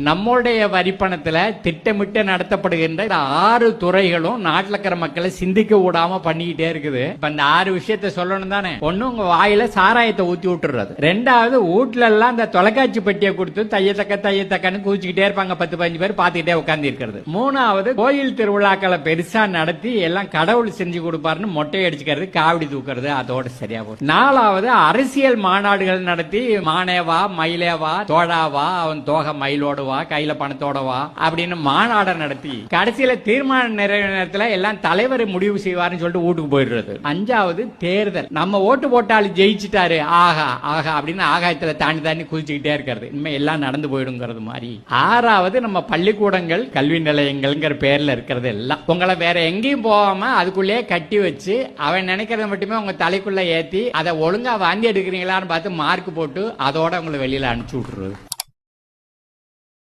நம்முடைய வரிப்பணத்துல திட்டமிட்டு நடத்தப்படுகின்ற 6 துறைகளும் நாட்டில் இருக்கிற மக்களை சிந்திக்க விடாம பண்ணிக்கிட்டே இருக்குது. இப்ப இந்த 6 விஷயத்த சொல்லணும் தானே. ஒண்ணு, உங்க வாயில சாராயத்தை ஊத்தி விட்டுறது. ரெண்டாவது, வீட்டுல எல்லாம் இந்த தொலைக்காட்சி பெட்டியை கொடுத்து தையத்தக்கன்னு கூச்சிக்கிட்டே இருப்பாங்க, 10-15 பேர் பாத்துக்கிட்டே உட்கார்ந்து இருக்கிறது. மூணாவது, கோயில் திருவிழாக்களை பெருசா நடத்தி எல்லாம் கடவுள் செஞ்சு கொடுப்பாருன்னு மொட்டை அடிச்சுக்கிறது, காவடி தூக்குறது, அதோட சரியா போகும். நாலாவது, அரசியல் மாநாடுகள் நடத்தி மானேவா மயிலேவா தோழாவா அவன் தோகை மயிலோடு வா கையில பணத்தோட வா அப்படின்னு மாநாட நடத்தி கடைசியில தீர்மான நிறைவு நேரத்துல எல்லாம் தலைவர் முடிவு செய்வாருன்னு சொல்லிட்டு வீட்டுக்கு போயிடுறது. அஞ்சாவது, தேர்தல். நம்ம ஓட்டு போட்டாலும் ஜெயிச்சுட்டாரு ஆகா ஆகா அப்படின்னு ஆகாயத்துல தாண்டி குதிச்சுக்கிட்டே இருக்கிறது. இனிமே எல்லாம் நடந்து போயிடுங்கிறது மாதிரி. ஆறாவது, நம்ம பள்ளிக்கூடங்கள் கல்வி நிலையங்கள்ங்கிற பேர்ல இருக்கிறது எல்லாம் உங்களை வேற எங்கேயும் போகாம அதுக்குள்ளேயே கட்டி வச்சு அவன் நினைக்கிறத மட்டுமே உங்க தலைக்குள்ள ஏத்தி அதை ஒழுங்கா வாந்தி எடுக்கிறீங்களான்னு பார்த்து மார்க் போட்டு அதோட உங்களை வெளியில அனுப்பிச்சு விட்டுருது.